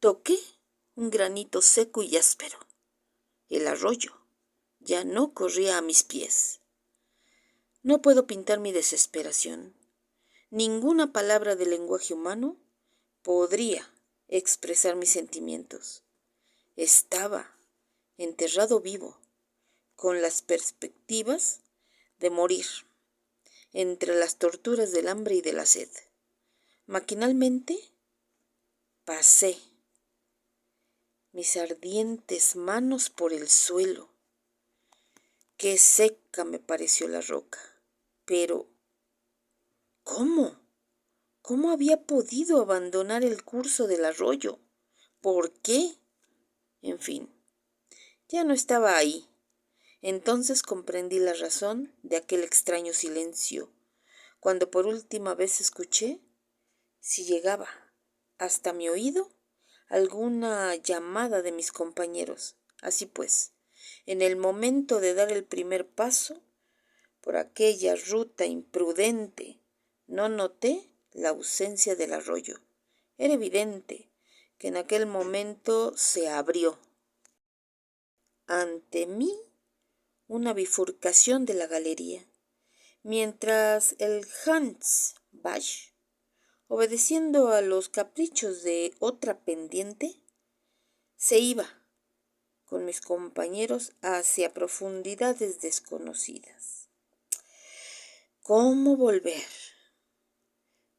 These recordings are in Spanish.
Toqué un granito seco y áspero. El arroyo ya no corría a mis pies. No puedo pintar mi desesperación. Ninguna palabra del lenguaje humano podría expresar mis sentimientos. Estaba enterrado vivo, con las perspectivas de morir, entre las torturas del hambre y de la sed. Maquinalmente pasé mis ardientes manos por el suelo. Qué seca me pareció la roca. Pero, ¿cómo? ¿Cómo había podido abandonar el curso del arroyo? ¿Por qué? En fin, ya no estaba ahí. Entonces comprendí la razón de aquel extraño silencio, cuando por última vez escuché, si llegaba hasta mi oído, alguna llamada de mis compañeros. Así pues, en el momento de dar el primer paso por aquella ruta imprudente, no noté la ausencia del arroyo. Era evidente que en aquel momento se abrió ante mí una bifurcación de la galería, mientras el Hans Bach, obedeciendo a los caprichos de otra pendiente, se iba con mis compañeros hacia profundidades desconocidas. ¿Cómo volver?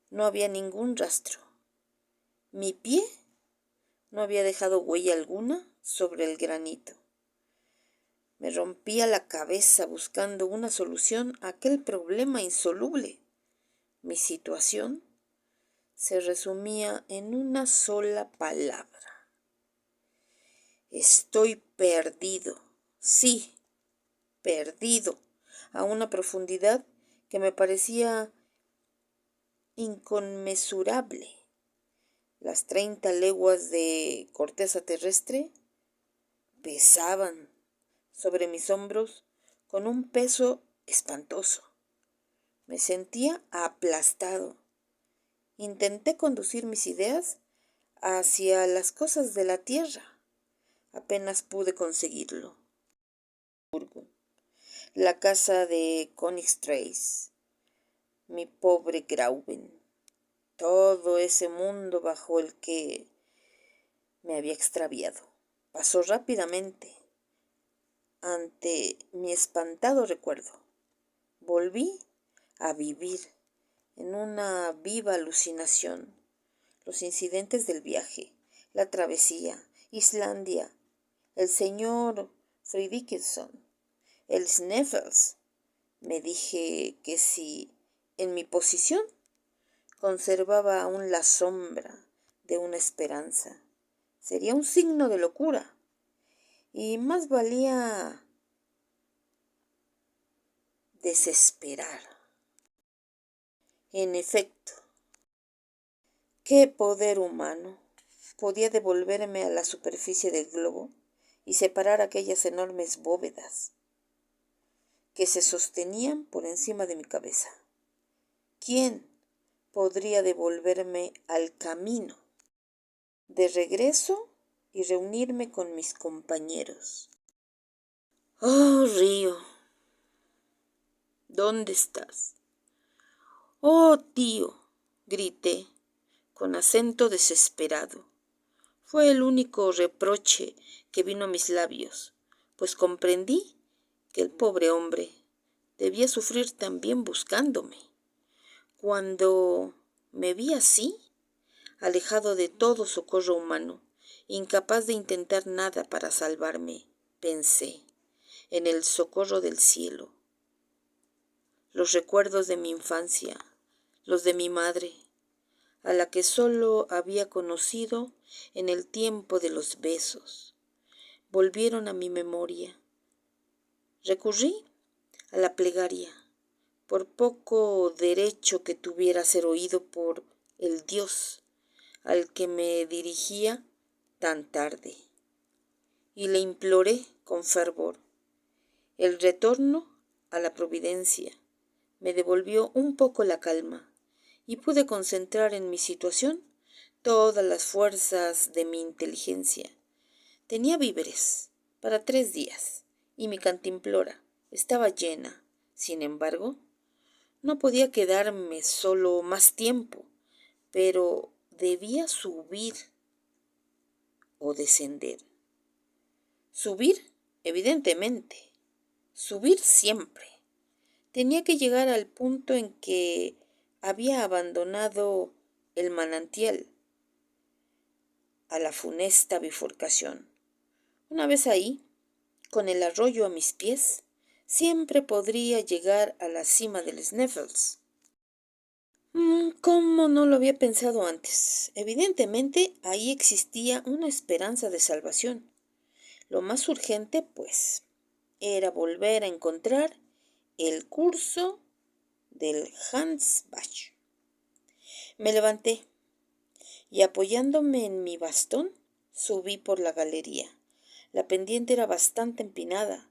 No había ningún rastro. Mi pie no había dejado huella alguna sobre el granito. Me rompía la cabeza buscando una solución a aquel problema insoluble. Mi situación se resumía en una sola palabra. Estoy perdido, sí, perdido, a una profundidad que me parecía inconmensurable. Las 30 leguas de corteza terrestre pesaban sobre mis hombros con un peso espantoso. Me sentía aplastado. Intenté conducir mis ideas hacia las cosas de la tierra. Apenas pude conseguirlo. La casa de Königstrasse, mi pobre Grauben, todo ese mundo bajo el que me había extraviado. Pasó rápidamente ante mi espantado recuerdo. Volví a vivir en una viva alucinación los incidentes del viaje, la travesía, Islandia, el señor Fridriksson, el Sneffels. Me dije que si en mi posición conservaba aún la sombra de una esperanza, sería un signo de locura, y más valía desesperar. En efecto, ¿qué poder humano podía devolverme a la superficie del globo y separar aquellas enormes bóvedas que se sostenían por encima de mi cabeza? ¿Quién podría devolverme al camino de regreso y reunirme con mis compañeros? Oh, río, ¿dónde estás? Oh, tío, grité con acento desesperado. Fue el único reproche que vino a mis labios, pues comprendí que el pobre hombre debía sufrir también buscándome. Cuando me vi así, alejado de todo socorro humano, incapaz de intentar nada para salvarme, pensé en el socorro del cielo. Los recuerdos de mi infancia, los de mi madre, a la que solo había conocido en el tiempo de los besos, volvieron a mi memoria. Recurrí a la plegaria, por poco derecho que tuviera a ser oído por el Dios al que me dirigía tan tarde, y le imploré con fervor. El retorno a la providencia me devolvió un poco la calma y pude concentrar en mi situación todas las fuerzas de mi inteligencia. Tenía víveres para 3 días y mi cantimplora estaba llena. Sin embargo, no podía quedarme solo más tiempo, pero debía subir o descender. Subir, evidentemente. Subir siempre. Tenía que llegar al punto en que había abandonado el manantial, a la funesta bifurcación. Una vez ahí, con el arroyo a mis pies, siempre podría llegar a la cima del Sneffels. ¿Cómo no lo había pensado antes? Evidentemente, ahí existía una esperanza de salvación. Lo más urgente, pues, era volver a encontrar el curso del Hansbach. Me levanté y apoyándome en mi bastón, subí por la galería. La pendiente era bastante empinada.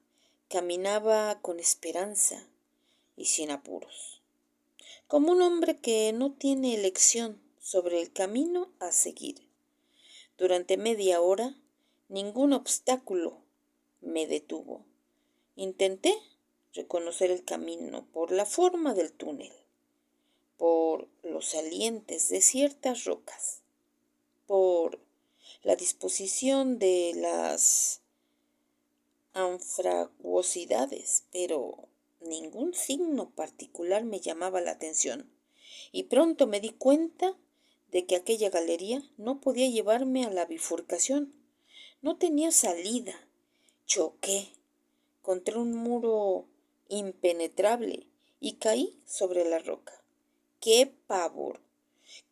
Caminaba con esperanza y sin apuros, como un hombre que no tiene elección sobre el camino a seguir. Durante media hora, ningún obstáculo me detuvo. Intenté reconocer el camino por la forma del túnel, por los salientes de ciertas rocas, por la disposición de las anfractuosidades, pero ningún signo particular me llamaba la atención, y pronto me di cuenta de que aquella galería no podía llevarme a la bifurcación. No tenía salida. Choqué contra un muro impenetrable y caí sobre la roca. ¡Qué pavor!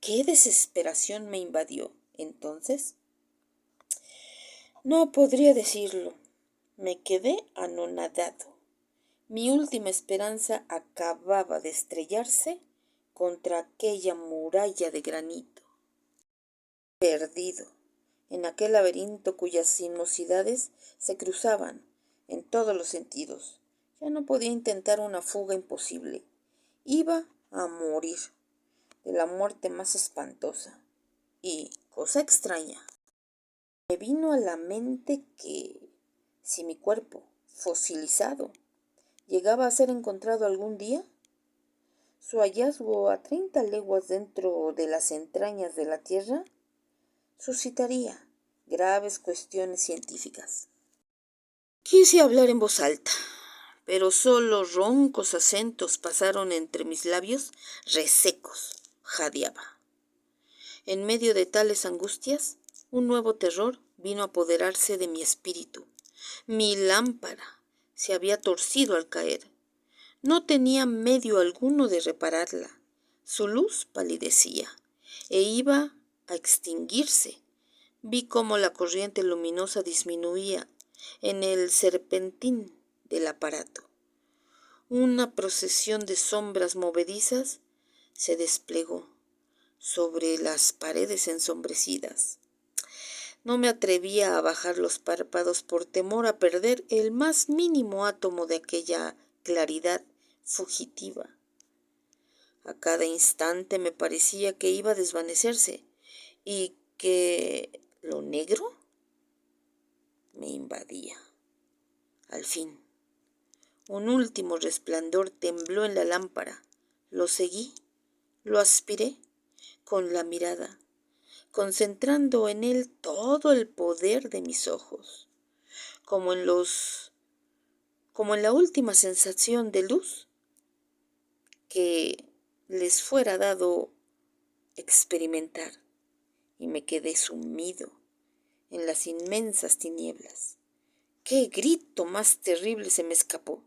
¡Qué desesperación me invadió! Entonces, no podría decirlo. Me quedé anonadado. Mi última esperanza acababa de estrellarse contra aquella muralla de granito. Perdido en aquel laberinto cuyas sinuosidades se cruzaban en todos los sentidos. Ya no podía intentar una fuga imposible. Iba a morir de la muerte más espantosa. Y, cosa extraña, me vino a la mente que si mi cuerpo, fosilizado, llegaba a ser encontrado algún día, su hallazgo a 30 leguas dentro de las entrañas de la Tierra suscitaría graves cuestiones científicas. Quise hablar en voz alta, pero solo roncos acentos pasaron entre mis labios resecos. Jadeaba. En medio de tales angustias, un nuevo terror vino a apoderarse de mi espíritu. Mi lámpara se había torcido al caer. No tenía medio alguno de repararla. Su luz palidecía e iba a extinguirse. Vi cómo la corriente luminosa disminuía en el serpentín del aparato. Una procesión de sombras movedizas se desplegó sobre las paredes ensombrecidas. No me atrevía a bajar los párpados por temor a perder el más mínimo átomo de aquella claridad fugitiva. A cada instante me parecía que iba a desvanecerse y que lo negro me invadía. Al fin, un último resplandor tembló en la lámpara. Lo seguí, lo aspiré con la mirada, concentrando en él todo el poder de mis ojos, como en la última sensación de luz que les fuera dado experimentar, y me quedé sumido en las inmensas tinieblas. ¡Qué grito más terrible se me escapó!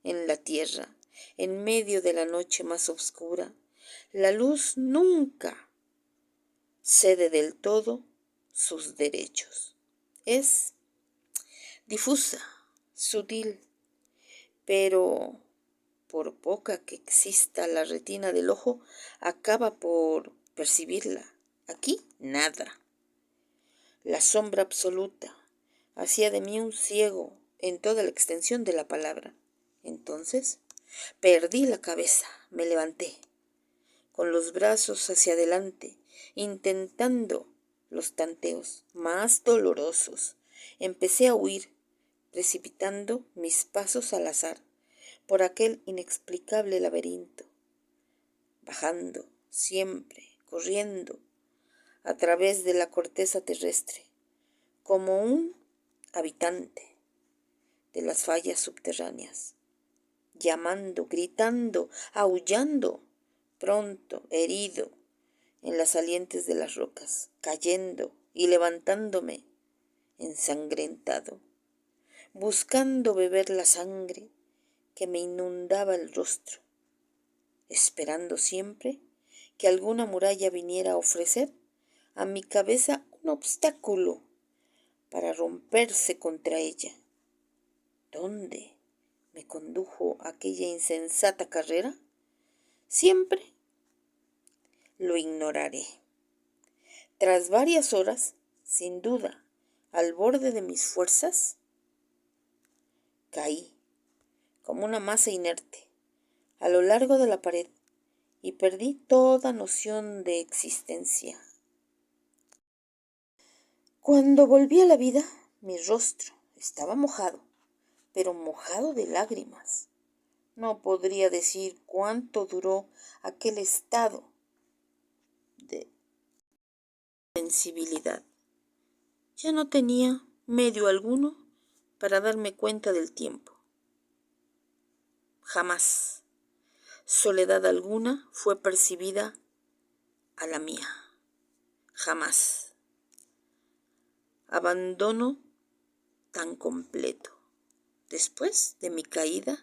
En la tierra, en medio de la noche más oscura, la luz nunca cede del todo sus derechos. Es difusa, sutil, pero por poca que exista la retina del ojo, acaba por percibirla. Aquí nada. La sombra absoluta hacía de mí un ciego en toda la extensión de la palabra. Entonces perdí la cabeza, me levanté, con los brazos hacia adelante, Intentando los tanteos más dolorosos, empecé a huir, precipitando mis pasos al azar por aquel inexplicable laberinto, bajando, siempre, corriendo, a través de la corteza terrestre, como un habitante de las fallas subterráneas, llamando, gritando, aullando, pronto, herido, en las salientes de las rocas, cayendo y levantándome, ensangrentado, buscando beber la sangre que me inundaba el rostro, esperando siempre que alguna muralla viniera a ofrecer a mi cabeza un obstáculo para romperse contra ella. ¿Dónde me condujo aquella insensata carrera? Siempre lo ignoraré. Tras varias horas, sin duda, al borde de mis fuerzas, caí como una masa inerte a lo largo de la pared y perdí toda noción de existencia. Cuando volví a la vida, mi rostro estaba mojado, pero mojado de lágrimas. No podría decir cuánto duró aquel estado de sensibilidad. Ya no tenía medio alguno para darme cuenta del tiempo. Jamás soledad alguna fue percibida a la mía. Jamás. Abandono tan completo. Después de mi caída,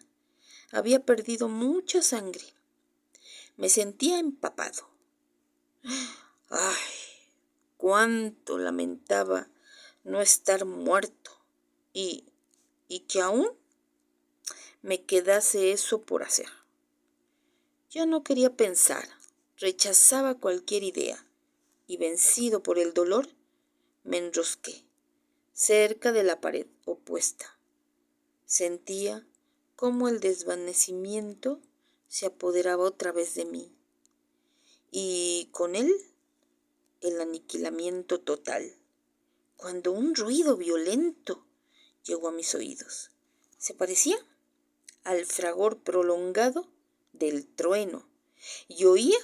había perdido mucha sangre. Me sentía empapado. ¡Ay! Cuánto lamentaba no estar muerto y que aún me quedase eso por hacer. Ya no quería pensar, rechazaba cualquier idea y vencido por el dolor, me enrosqué cerca de la pared opuesta. Sentía cómo el desvanecimiento se apoderaba otra vez de mí y con él el aniquilamiento total, cuando un ruido violento llegó a mis oídos. Se parecía al fragor prolongado del trueno y oía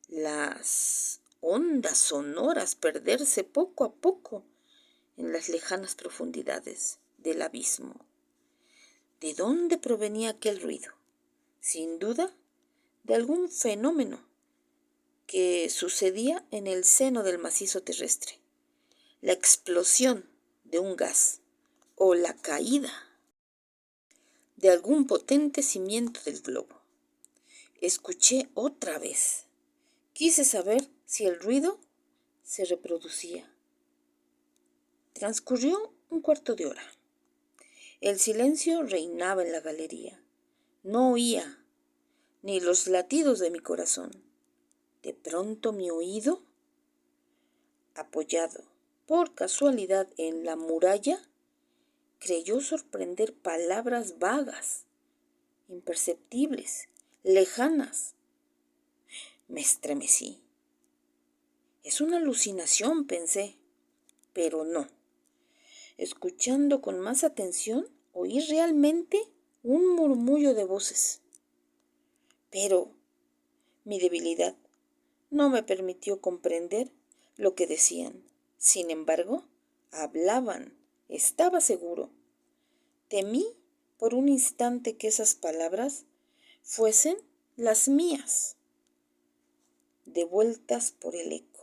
las ondas sonoras perderse poco a poco en las lejanas profundidades del abismo. ¿De dónde provenía aquel ruido? Sin duda, de algún fenómeno que sucedía en el seno del macizo terrestre, la explosión de un gas o la caída de algún potente cimiento del globo. Escuché otra vez. Quise saber si el ruido se reproducía. Transcurrió un cuarto de hora. El silencio reinaba en la galería. No oía ni los latidos de mi corazón. De pronto mi oído, apoyado por casualidad en la muralla, creyó sorprender palabras vagas, imperceptibles, lejanas. Me estremecí. Es una alucinación, pensé, pero no. Escuchando con más atención, oí realmente un murmullo de voces. Pero mi debilidad no me permitió comprender lo que decían. Sin embargo, hablaban, estaba seguro. Temí por un instante que esas palabras fuesen las mías, devueltas por el eco.